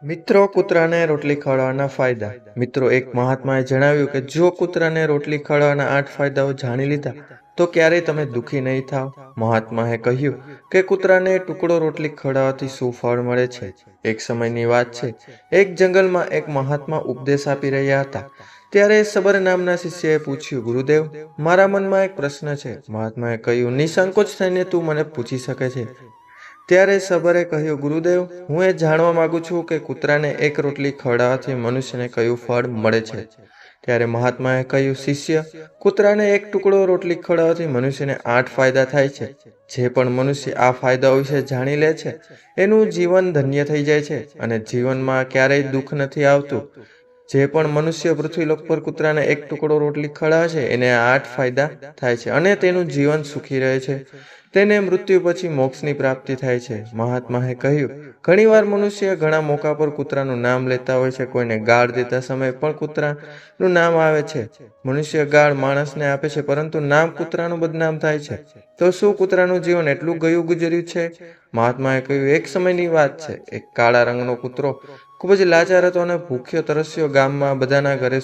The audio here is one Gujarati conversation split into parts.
મિત્રો, કૂતરાને રોટલી ખવડાવવાના ફાયદા. મિત્રો, એક મહાત્માએ જણાવ્યું કે જો કૂતરાને રોટલી ખવડાવવાના 8 ફાયદાઓ જાણી લીધા તો ક્યારેય તમે દુઃખી નહીં થાવ. મહાત્માએ કહ્યું કે કૂતરાને ટુકડો રોટલી ખવડાવવાથી શું ફળ મળે છે. એક સમયની વાત છે. એક જંગલમાં એક મહાત્મા ઉપદેશ આપી રહ્યા હતા. ત્યારે સબર નામના શિષ્યએ પૂછ્યું, ગુરુદેવ, મારા મનમાં એક પ્રશ્ન છે. મહાત્માએ કહ્યું, નિસંકોચ થઈને તું મને પૂછી શકે છે. ત્યારે સબરે કહ્યું, ગુરુદેવ, હું એ જાણવા માંગુ છું કે કૂતરાને એક રોટલી ખવડાવવાથી મનુષ્યને કયું ફળ મળે છે. ત્યારે મહાત્માએ કહ્યું, શિષ્ય, કૂતરાને એક ટુકડો રોટલી ખવડાવવાથી મનુષ્યને 8 ફાયદા થાય છે. જે પણ મનુષ્ય આ ફાયદાઓ વિશે જાણી લે છે એનું જીવન ધન્ય થઈ જાય છે અને જીવનમાં ક્યારેય દુઃખ નથી આવતું. જે પણ મનુષ્ય પૃથ્વીલોક પર કૂતરાને એક ટુકડો રોટલી ખવડાવે છે એને 8 ફાયદા થાય છે અને તેનું જીવન સુખી રહે છે. તેને મૃત્યુ પછી મોક્ષની પ્રાપ્તિ થાય છે. મહાત્માએ કહ્યું, ઘણીવાર મનુષ્ય ઘણા મોકા પર કૂતરાનું નામ લેતા હોય છે. કોઈને ગાળ દેતા સમયે પણ કૂતરાનું નામ આવે છે. મનુષ્ય ગાળ માણસને આપે છે પરંતુ નામ કૂતરાનું બદનામ થાય છે. તો શું કૂતરાનું જીવન એટલું ગયું ગુજર્યું છે? મહાત્માએ કહ્યું, એક સમયની વાત છે. એક કાળા રંગનો કૂતરો ખૂબ જ લાચાર હતો અને ભૂખ્યો તરસ્યો ગામમાં બધાના ઘરે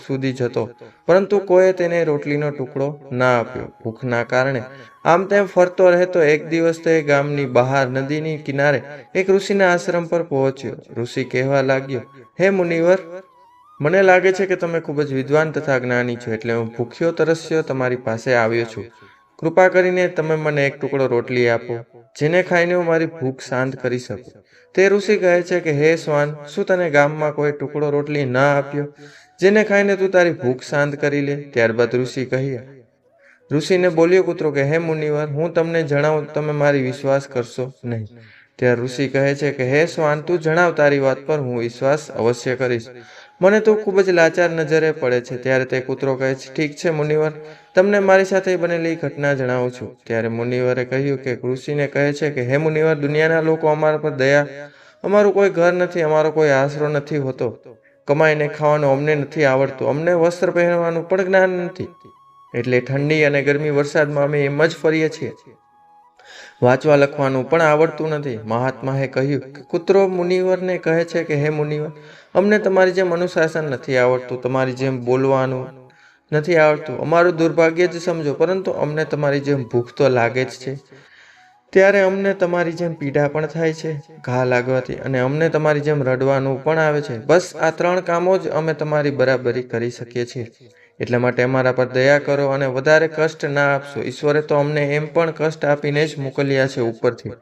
સૂધી જતો, પરંતુ કોઈએ તેને રોટલીનો ટુકડો ના આપ્યો. ભૂખના કારણે આમ તેમ ફરતો રહેતો એક દિવસ તે ગામની બહાર નદીની કિનારે એક ઋષિના આશ્રમ પર પહોંચ્યો. ઋષિ કહેવા લાગ્યો, હે મુનિવર, મને લાગે છે કે તમે ખૂબ જ વિદ્વાન તથા જ્ઞાની છો, એટલે હું ભૂખ્યો તરસ્યો તમારી પાસે આવ્યો છું. કૃપા કરીને તમે મને એક ટુકડો રોટલી આપો, જેને ખાઈને હું મારી ભૂખ શાંત કરી શકું. તે ઋષિ કહે છે કે, હે શ્વાન, શું તને ગામમાં કોઈ ટુકડો રોટલી ના આપ્યો જેને ખાઈને તું તારી ભૂખ શાંત કરી લે? ત્યારબાદ ઋષિને બોલ્યો કૂતરો કે, હે મુનિવર, હું તમને જણાવું તમે મારી વિશ્વાસ કરશો નહીં. ત્યારે ઋષિ કહે છે કે, હે શ્વાન, તું જણાવ, તારી વાત પર હું વિશ્વાસ અવશ્ય કરીશ. મને તો ખૂબ જ લાચાર નજરે પડે છે. ત્યારે તે કૂતરો કહે છે, ઠીક છે મુનિવર, તમને મારી સાથે બનેલી ઘટના જણાવું છું. ત્યારે મુનિવરે કહ્યું કે ઋષિને કહે છે કે, હે મુનિવર, દુનિયાના લોકો અમારા પર દયા, અમારું કોઈ ઘર નથી, અમારો કોઈ આશરો નથી હોતો, કમાઈને ખાવાનું અમને નથી આવડતું, અમને વસ્ત્ર પહેરવાનું પણ જ્ઞાન નથી, એટલે ઠંડી અને ગરમી વરસાદમાં અમે એમ જ ફરીએ છીએ, વાંચવા લખવાનું પણ આવડતું નથી. મહાત્માએ કહ્યું કે કૂતરો મુનિવરને કહે છે કે, હે મુનિવર, અમને તમારી જેમ અનુશાસન નથી આવડતું, તમારી જેમ બોલવાનું નથી આવડતું, અમારું દુર્ભાગ્ય જ સમજો, પરંતુ અમને તમારી જેમ ભૂખ તો લાગે જ છે. ત્યારે અમને તમારી જેમ પીડા પણ થાય છે, ઘા લાગવાથી, અને અમને તમારી જેમ રડવાનું પણ આવે છે. બસ આ 3 કામો જ અમે તમારી બરાબરી કરી શકીએ છીએ. એટલા માટે અમારા પર દયા કરો અને વધારે કષ્ટ ના આપશો. ઈશ્વરે તો અમને એમ પણ કષ્ટ આપીને જ મોકલ્યા છે ઉપરથી.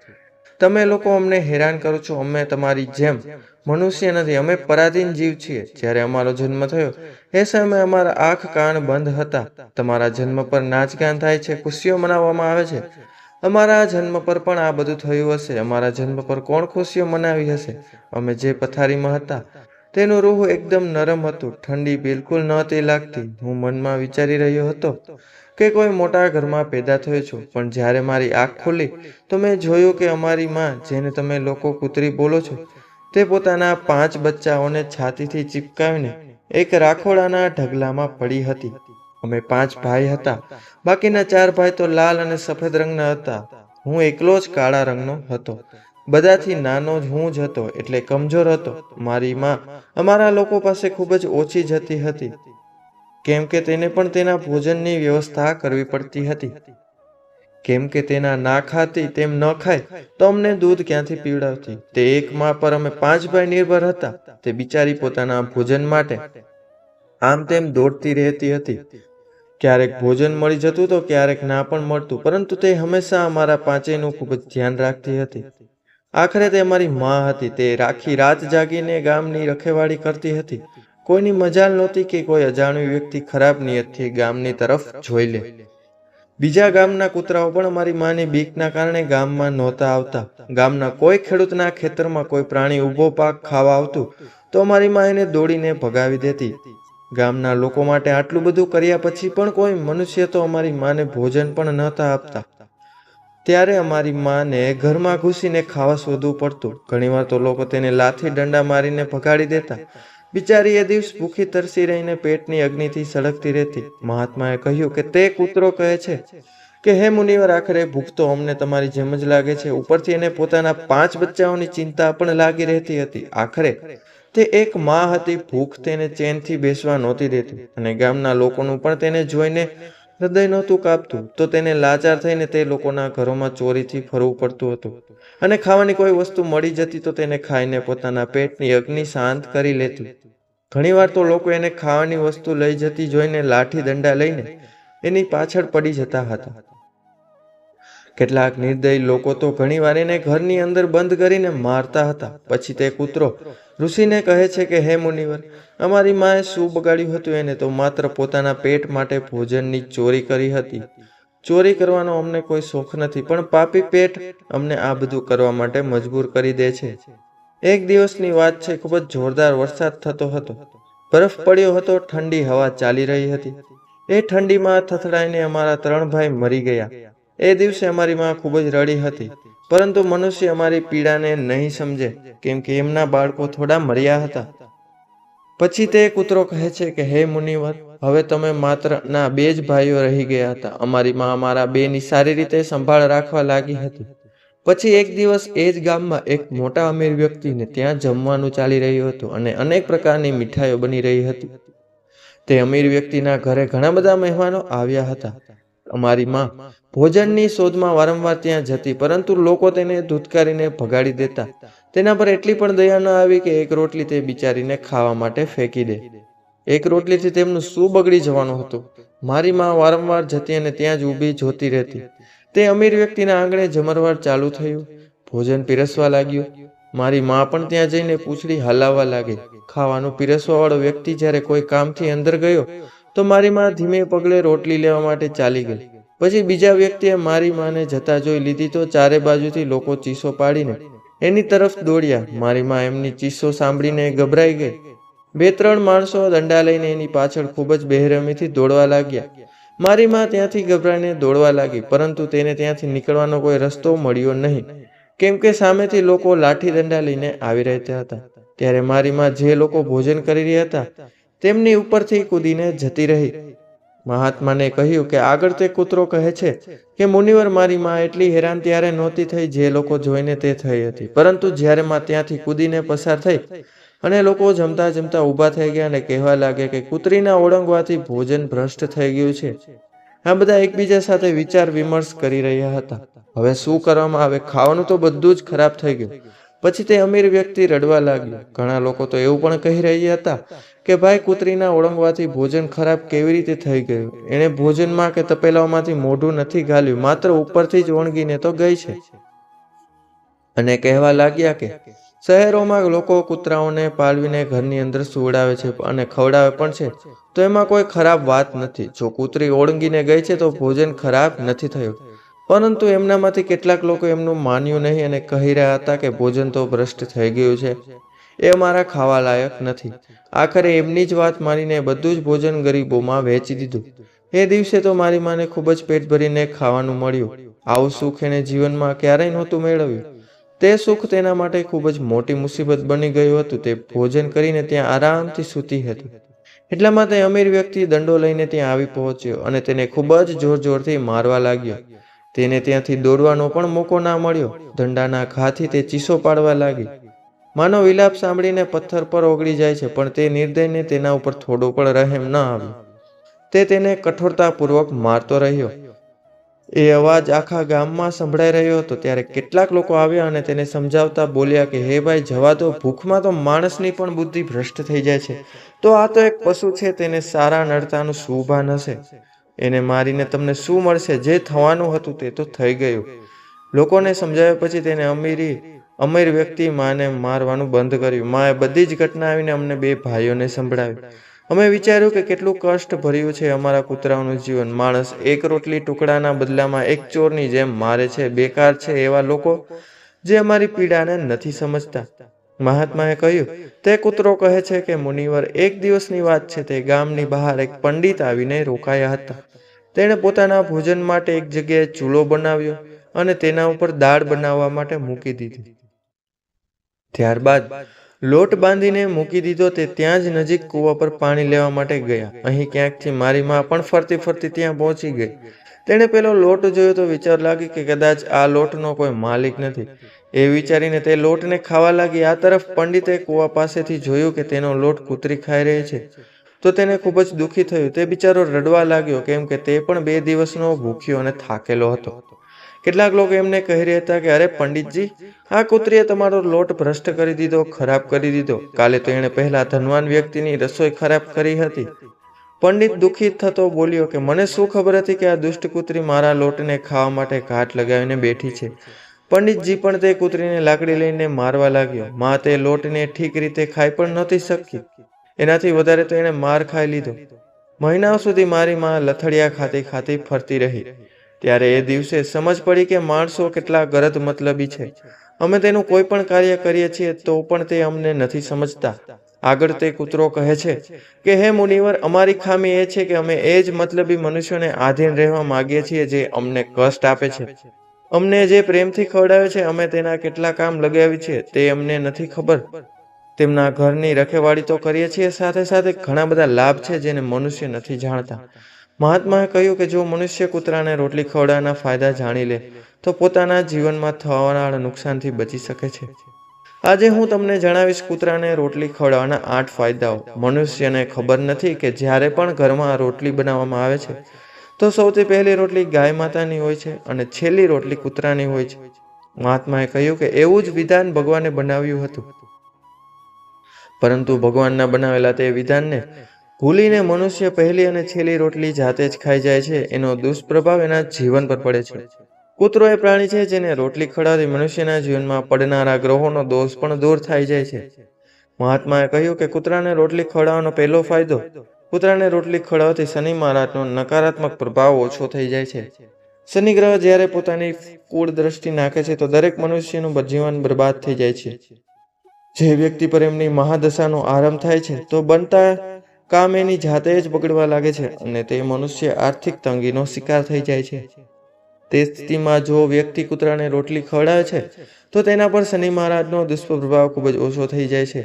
તમે લોકો અમને હેરાન કરો છો. અમે તમારી જેમ મનુષ્ય નથી, અમે પરાધીન જીવ છીએ. જ્યારે અમારો જન્મ થયો એ સમયે અમારા આંખ કાન બંધ હતા. તમારા જન્મ પર નાચગાન થાય છે, ખુશીઓ મનાવવામાં આવે છે. અમારા જન્મ પર પણ આ બધું થયું હશે. અમારા જન્મ પર કોણ ખુશીઓ મનાવી હશે? અમે જે પથારીમાં હતા તેનું રૂહ એકદમ નરમ હતું, ઠંડી બિલકુલ નહોતી લાગતી. હું મનમાં વિચારી રહ્યો હતો કે કોઈ મોટા ઘરમાં પેદા થયો છું, પણ જ્યારે મારી આંખ ખુલી તો મેં જોયું કે અમારી માં, જેને તમે લોકો કૂતરી બોલો છો, તે પોતાના 5 બચ્ચાઓને છાતીથી ચિપકાવીને એક રાખોડાના ઢગલામાં પડી હતી. અમે 5 ભાઈ હતા. બાકીના 4 ભાઈ તો લાલ અને સફેદ રંગના હતા. હું એકલો જ કાળા રંગનો હતો. બધાથી નાનો જ હું જ હતો, એટલે કમજોર હતો. મારી માં અમારા લોકો પાસે ખૂબ જ ઓછી જતી હતી, કેમ કે તેને પણ તેના ભોજનની વ્યવસ્થા કરવી પડતી હતી. કેમ કે તેના ના ખાતી તેમ ન ખાય તો અમને દૂધ ક્યાંથી પીવડાવતી? તે એક માં પર અમે 5 ભાઈ નિર્ભર હતા. તે બિચારી પોતાના ભોજન માટે આમ તેમ દોડતી રહેતી હતી. ક્યારેક ભોજન મળી જતું તો ક્યારેક ના પણ મળતું, પરંતુ તે હંમેશા અમારા પાંચેયનું ખૂબ જ ધ્યાન રાખતી હતી. આખરે તે અમારી માં હતી. તે આખી રાત જાગીને ગામની રખેવાળી કરતી હતી. કોઈની મજાલ નહોતી કે કોઈ અજાણ્યો વ્યક્તિ ખરાબ નિયતથી ગામની તરફ જોઈ લે. બીજા ગામના કૂતરાઓ પણ અમારી માની બીકના કારણે ગામમાં નહોતા આવતા. ગામના કોઈ ખેડૂતના ખેતરમાં કોઈ પ્રાણી ઊભો પાક ખાવા આવતું તો અમારી માં એને દોડીને ભગાવી દેતી. ગામના લોકો માટે આટલું બધું કર્યા પછી પણ કોઈ મનુષ્ય તો અમારી માને ભોજન પણ નહોતા આપતા. ત્યારે અમારી માને ઘરમાં ઘૂસીને ખાવા શોધવું પડતું. ઘણીવાર તો લોકો તેને લાઠી ડંડા મારીને ભગાડી દેતા. બિચારી એ દિવસ ભૂખી તરસી રહીને પેટની અગ્નિથી સળગતી રહેતી. મહાત્માએ કહ્યું કે તે કૂતરો કહે છે કે હે મુનિવર, આખરે ભૂખ તો અમને તમારી જેમ જ લાગે છે. ઉપરથી એને પોતાના 5 બચ્ચાઓની ચિંતા પણ લાગી રહેતી હતી. આખરે તે એક માં હતી. ભૂખ તેને ચેનથી બેસવા નહોતી દેતી અને ગામના લોકોનું પણ તેને જોઈને હૃદય નહોતું કાપતું. તો તેને લાચાર થઈને તે લોકોના ઘરોમાં ચોરીથી ફરવું પડતું હતું અને ખાવાની કોઈ વસ્તુ મળી જતી તો તેને ખાઈને પોતાના પેટની અગ્નિ શાંત કરી લેતી. ઘણીવાર તો લોકો એને ખાવાની વસ્તુ લઈ જતી જોઈને લાઠી દંડા લઈને એની પાછળ પડી જતા હતા. કેટલાક નિર્દયી લોકો તો ઘણીવાર એને ઘરની અંદર બંધ કરીને મારતા હતા. પછી તે કૂતરો ઋષિને કહે છે કે હે મુનિવર, અમારી માએ શું બગાડ્યું હતું? એને તો માત્ર પોતાના પેટ માટે ભોજનની ચોરી કરી હતી. ચોરી કરવાનો અમને કોઈ શોખ નથી, પણ પાપી પેટ અમને આ બધું કરવા માટે મજબૂર કરી દે છે. એક દિવસની વાત છે. ખૂબ જ જોરદાર વરસાદ થતો હતો. બરફ પડ્યો હતો. ઠંડી હવા ચાલી રહી હતી. એ ઠંડીમાં થથડાઈને અમારા 3 ભાઈ મરી ગયા. એ દિવસે અમારી માં ખૂબ જ રડી હતી. પરંતુ મનુષ્ય અમારી પીડાને નહીં સમજે, કેમ કે એમના બાળકો થોડા મર્યા હતા. પછી તે કૂતરો કહે છે કે હે મુનિવર, હવે તમે માત્ર ના 2 જ ભાઈઓ રહી ગયા હતા. અમારી માં અમારા 2ની સારી રીતે સંભાળ રાખવા લાગી હતી. પછી એક દિવસ એ જ ગામમાં એક મોટા અમીર વ્યક્તિને ત્યાં જમવાનું ચાલી રહ્યું હતું અને અનેક પ્રકારની મીઠાઈઓ બની રહી હતી. તે અમીર વ્યક્તિના ઘરે ઘણા બધા મહેમાનો આવ્યા હતા. અમારી માં ભોજનની શોધમાં વારંવાર ત્યાં જતી, પરંતુ લોકો તેને ધૂતકારીને ભગાડી દેતા. તેના પર એટલી પણ દયા ન આવી કે એક રોટલી તે બિચારીને ખાવા માટે ફેંકી દે. એક રોટલીથી તેમનું શું બગડી જવાનું હતું? મારી માં વારંવાર જતી અને ત્યાં જ ઊભી જોતી રહેતી. તે અમીર વ્યક્તિના આંગણે જમરવાર ચાલુ થયું. ભોજન પીરસવા લાગ્યું. મારી માં પણ ત્યાં જઈને પૂંછડી હલાવવા લાગી. ખાવાનું પીરસવાવાળો વ્યક્તિ જ્યારે કોઈ કામથી અંદર ગયો તો મારી માં ધીમે પગલે રોટલી લેવા માટે ચાલી ગઈ. પછી બીજા વ્યક્તિએ મારી માને જતા જોઈ લીધી તો ચારે બાજુથી લોકો ચીસો પાડીને એની તરફ દોડ્યા. મારી માં એમની ચીસો સાંભળીને ગભરાઈ ગઈ. 2-3 માણસો દંડા લઈને એની પાછળ ખૂબ જ બેરહેમીથી દોડવા લાગ્યા. મારી માં ત્યાંથી ગભરાઈને દોડવા લાગી, પરંતુ તેને ત્યાંથી નીકળવાનો કોઈ રસ્તો મળ્યો નહીં, કેમ કે સામેથી લોકો લાઠી દંડા લઈને આવી રહ્યા હતા. ત્યારે મારી માં જે લોકો ભોજન કરી રહ્યા હતા તેમની ઉપરથી કૂદીને જતી રહી. મહાત્માને કહ્યું કે આગળ તે કૂતરો કહે છે કે મુનિવર, મારી માં એટલી હેરાન ત્યારે નહોતી થઈ જે લોકો જોઈને તે થઈ હતી, પરંતુ જ્યારે માં ત્યાંથી કૂદીને પસાર થઈ અને લોકો જમતા જમતા ઊભા થઈ ગયા અને કહેવા લાગ્યા કે કૂતરીના ઓળંગવાથી ભોજન ભ્રષ્ટ થઈ ગયું છે. આ બધા એકબીજા સાથે વિચાર વિમર્શ કરી રહ્યા હતા. હવે શું કરવામાં આવે? ખાવાનું તો બધું જ ખરાબ થઈ ગયું. પછી તે અમીર વ્યક્તિ રડવા લાગ્યો. ઘણા લોકો તો એવું પણ કહી રહ્યા હતા કે ભાઈ, કૂતરીના ઓળંગવાથી ભોજન ખરાબ કેવી રીતે થઈ ગયું? એણે ભોજનમાં કે તપેલામાંથી મોઢું નથી ગાલ્યું, માત્ર ઉપરથી જ ઓળંગીને તો ગઈ છે. અને કહેવા લાગ્યા કે શહેરોમાં લોકો કૂતરાઓને પાળવીને ઘરની અંદર સુવડાવે છે અને ખવડાવે પણ છે, તો એમાં કોઈ ખરાબ વાત નથી. જો કૂતરી ઓળંગીને ગઈ છે તો ભોજન ખરાબ નથી થયું. પરંતુ એમનામાંથી કેટલાક લોકો એમનું માન્યું નહીં અને કહી રહ્યા હતા કે ભોજન તો ભ્રષ્ટ થઈ ગયું છે, એ અમારા ખાવા લાયક નથી. આખરે એમની જ વાત માનીને બધું જ ભોજન ગરીબોમાં વહેંચી દીધું. એ દિવસે તો મારી માને ખૂબ જ પેટ ભરીને ખાવાનું મળ્યું. આવું સુખ એણે જીવનમાં ક્યારેય નહોતું મેળવ્યું. તે સુખ તેના માટે ખૂબ જ મોટી મુસીબત બની ગયું હતું. તે ભોજન કરીને ત્યાં આરામથી સૂતી હતી. એટલામાં તે અમીર વ્યક્તિ દંડો લઈને ત્યાં આવી પહોંચ્યો અને તેને ખૂબ જ જોર જોરથી મારવા લાગ્યો. તેને ત્યાંથી દોડવાનો પણ મોકો ના મળ્યો. દંડાના ઘાથી તે ચીસો પાડવા લાગી. માનો વિલાપ સાંભળીને પથ્થર પર ઓગળી જાય છે, પણ તે નિર્દયને તેના ઉપર થોડો પણ રહેમ ન આવ્યો. તે તેને કઠોરતાપૂર્વક મારતો રહ્યો. એ અવાજ આખા ગામમાં સંભળાઈ રહ્યો હતો. ત્યારે કેટલાક લોકો આવ્યા અને તેને સમજાવતા બોલ્યા કે હે ભાઈ, જવા દો. ભૂખમાં તો માણસની પણ બુદ્ધિ ભ્રષ્ટ થઈ જાય છે. તો આ તો એક પશુ છે, તેને સારા નડતાનું શું ભાન હશે? એને મારીને તમને શું મળશે? જે થવાનું હતું તે તો થઈ ગયું. લોકોને સમજાવ્યા પછી તેને અમીર વ્યક્તિ માને મારવાનું બંધ કર્યું. માએ બધી જ ઘટના આવીને અમને 2 ભાઈઓને સંભળાવી. અમે વિચાર્યું કે કેટલું કષ્ટ ભર્યું છે અમારા કૂતરાઓનું જીવન. માણસ એક રોટલી ટુકડાના બદલામાં એક ચોરની જેમ મારે છે. બેકાર છે એવા લોકો જે અમારી પીડાને નથી સમજતા. મહાત્માએ કહ્યું, તે કૂતરો કહે છે કે મુનિવર, એક દિવસની વાત છે. તે ગામની બહાર એક પંડિત આવીને રોકાયા હતા. તેણે પોતાના ભોજન માટે એક જગ્યાએ ચૂલો બનાવ્યો અને તેના ઉપર દાળ બનાવવા માટે મૂકી દીધી. ત્યારબાદ લોટ બાંધીને મૂકી દીધો. તે ત્યાં જ નજીક કૂવા પર પાણી લેવા માટે ગયા. અહીં ક્યાંકથી મારી માં પણ ફરતી ફરતી ત્યાં પહોંચી ગઈ. તેણે પેલો લોટ જોયો તો વિચાર લાગી કે કદાચ આ લોટનો કોઈ માલિક નથી. એ વિચારીને તે લોટને ખાવા લાગી. આ તરફ પંડિતે કૂવા પાસેથી જોયું કે તેનો લોટ કૂતરી ખાઈ રહી છે. તો તેને ખૂબ જ દુઃખી થયું. તે બિચારો રડવા લાગ્યો, કેમ કે તે પણ 2 દિવસનો ભૂખ્યો અને થાકેલો હતો. કેટલાક લોકો એમને કહી રહ્યા હતા કે અરે પંડિતજી, આ કૂતરીએ તમારો લોટ ભ્રષ્ટ કરી દીધો, ખરાબ કરી દીધો. કાલે તો એણે પહેલા ધનવાન વ્યક્તિની રસોઈ ખરાબ કરી હતી. પંડિત દુઃખી થતો બોલ્યો કે મને શું ખબર હતી કે આ દુષ્ટ કૂતરી મારા લોટને ખાવા માટે ઘાટ લગાવીને બેઠી છે. પંડિતજી પણ તે કૂતરીને લાકડી લઈને મારવા લાગ્યો. માં તે લોટને ઠીક રીતે ખાઈ પણ નહોતી શકી. એનાથી વધારે તો એણે માર ખાઈ લીધો. મહિનાઓ સુધી મારી માં લથડિયા ખાતી ખાતી ફરતી રહી. ત્યારે એ દિવસે સમજ પડી કે માણસો કેટલા ગરજ મતલબી છે. અમે તેનું કોઈ પણ કાર્ય કરીએ છીએ તો પણ તે અમને નથી સમજતા. આગળ તે કૂતરો કહે છે કે હે મુનિવર, અમારી ખામી એ છે કે અમે એ જ મતલબી મનુષ્યોને આધીન રહેવા માંગીએ છીએ જે અમને કષ્ટ આપે છે. અમને જે પ્રેમથી ખવડાવે છે, અમે તેના કેટલા કામ લગાવી છે તે અમને નથી ખબર. તેમના ઘરની રખેવાળી તો કરીએ છીએ, સાથે સાથે ઘણા બધા લાભ છે જેને મનુષ્ય નથી જાણતા. મહાત્માએ કહ્યું કે જો મનુષ્ય કૂતરાને રોટલી ખવડાવવાના ફાયદા જાણી લે તો પોતાના જીવનમાં થવાના નુકસાનથી બચી શકે છે. આજે હું તમને જણાવીશ કૂતરાને રોટલી ખવડાવવાના 8 ફાયદાઓ. મનુષ્યને ખબર નથી કે જ્યારે પણ ઘરમાં રોટલી બનાવવામાં આવે છે તો સૌથી પહેલી રોટલી ગાય માતાની હોય છે અને છેલ્લી રોટલી કૂતરાની હોય છે. મહાત્માએ કહ્યું કે એવું જ વિધાન ભગવાને બનાવ્યું હતું, પરંતુ ભગવાનના બનાવેલા તે વિધાનને ભૂલીને મનુષ્ય પહેલી અને છેલ્લી રોટલી જાતે જ ખાઈ જાય છે. એનો દુષ્પ્રભાવ એના જીવન પર પડે છે. કૂતરો એ પ્રાણી છે જેને રોટલી ખવડાવતી મનુષ્યના જીવનમાં પડનારા ગ્રહોનો દોષ પણ દૂર થઈ જાય છે. મહાત્માએ કહ્યું કે કૂતરાને રોટલી ખવડાવવાનો પહેલો ફાયદો, કૂતરાને રોટલી ખવડાવવાથી શનિ મહારાજનો નકારાત્મક પ્રભાવ ઓછો થઈ જાય છે. શનિ ગ્રહ જ્યારે પોતાની કુળ દ્રષ્ટિ નાખે છે તો દરેક મનુષ્યનું જીવન બરબાદ થઈ જાય છે. જે વ્યક્તિ પર એમની મહાદશાનો આરંભ થાય છે તો બનતા કામ એની જાતે જ બગડવા લાગે છે અને તે મનુષ્ય આર્થિક તંગીનો શિકાર થઈ જાય છે. તે સ્થિતિમાં જો વ્યક્તિ કૂતરાને રોટલી ખવડાવે છે તો તેના પર શનિ મહારાજનો દુષ્પ્રભાવ ખૂબ જ ઓછો થઈ જાય છે.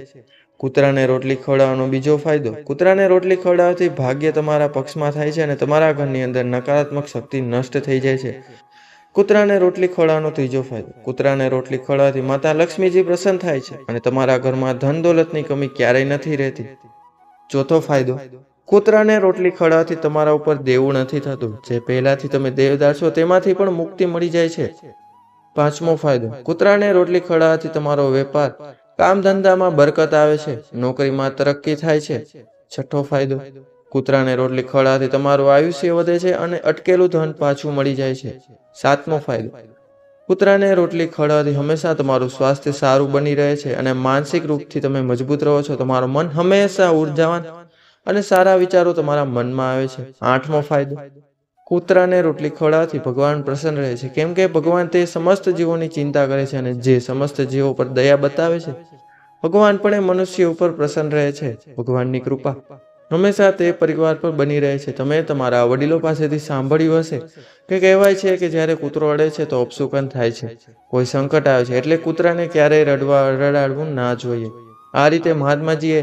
કૂતરાને રોટલી ખવડાવવાનો બીજો ફાયદો, કૂતરાને રોટલી ખવડાવવાથી ભાગ્ય તમારા પક્ષમાં થાય છે અને તમારા ઘરની અંદર નકારાત્મક શક્તિ નષ્ટ થઈ જાય છે. કૂતરાને રોટલી ખવડાવવાનો ત્રીજો ફાયદો, કૂતરાને રોટલી ખવડાવવાથી માતા લક્ષ્મીજી પ્રસન્ન થાય છે અને તમારા ઘરમાં ધન દોલતની કમી ક્યારેય નથી રહેતી. ચોથો ફાયદો, કૂતરાને રોટલી ખવડાવવાથી તમારા ઉપર દેવું નથી થતું. જે પહેલાથી તમે દેવદાર છો તેમાંથી પણ મુક્તિ મળી જાય છે. પાંચમો ફાયદો, કૂતરાને રોટલી ખવડાવવાથી તમારો વેપાર, કામ ધંધામાં બરકત આવે છે, નોકરીમાં તરક્કી થાય છે. છઠ્ઠો ફાયદો, કૂતરાને રોટલી ખવડાવવાથી તમારું આયુષ્ય વધે છે અને અટકેલું ધન પાછું મળી જાય છે. સાતમો ફાયદો, કૂતરાને રોટલી ખવડાવવાથી હંમેશા તમારું સ્વાસ્થ્ય સારું બની રહે છે અને માનસિક રૂપથી તમે મજબૂત રહો છો. તમારું મન હંમેશા ઉર્જાવાન અને સારા વિચારો તમારા મનમાં આવે છે. આઠમો ફાયદો, કૂતરાને રોટલી ખવડાવવાથી ભગવાન પ્રસન્ન રહે છે, કેમ કે ભગવાન તે સમસ્ત જીવોની ચિંતા કરે છે અને જે સમસ્ત જીવો પર દયા બતાવે છે ભગવાન પણ એ મનુષ્ય ઉપર પ્રસન્ન રહે છે. ભગવાનની કૃપા હંમેશા તે પરિવાર પર બની રહે છે. તમે તમારા વડીલો પાસેથી સાંભળ્યું હશે કે કહેવાય છે કે જ્યારે કૂતરો અડે છે તો અપશુકન થાય છે, કોઈ સંકટ આવે છે, એટલે કૂતરાને ક્યારેય રડાડવું ના જોઈએ. આ રીતે મહાત્માજીએ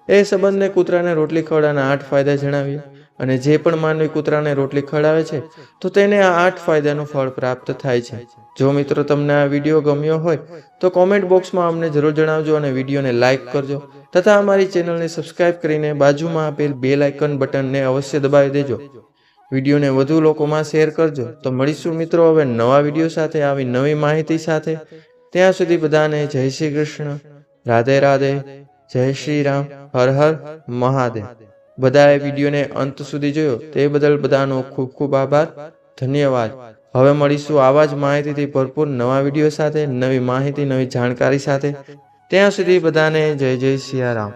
એ સંબંધને કૂતરાને રોટલી ખવડાવવાના 8 ફાયદા જણાવ્યા અને જે પણ માનવી કૂતરાને રોટલી ખવડાવે છે તો તેને આ 8 ફાયદાનું ફળ પ્રાપ્ત થાય છે. જો મિત્રો તમને આ વિડીયો ગમ્યો હોય તો કોમેન્ટ બોક્સમાં અમને જરૂર જણાવજો અને વિડીયોને લાઇક કરજો તથા અમારી ચેનલને સબસ્ક્રાઇબ કરીને બાજુમાં આપેલ બેલ આઇકન બટનને અવશ્ય દબાવી દેજો. વિડીયોને વધુ લોકોમાં શેર કરજો. તો મળીશું મિત્રો હવે નવા વિડીયો સાથે, આવી નવી માહિતી સાથે. ત્યાં સુધી બધાને જય શ્રી કૃષ્ણ, રાધે રાધે, જય શ્રી રામ, હર હર મહાદેવ. બધાએ વિડીયોને અંત સુધી જોયો તે બદલ બધાનો ખૂબ ખૂબ આભાર. ધન્યવાદ. હવે મળીશું આવા જ માહિતીથી ભરપૂર નવા વિડીયો સાથે, નવી માહિતી, નવી જાણકારી સાથે. ત્યાં સુધી બધાને જય જય સિયારામ.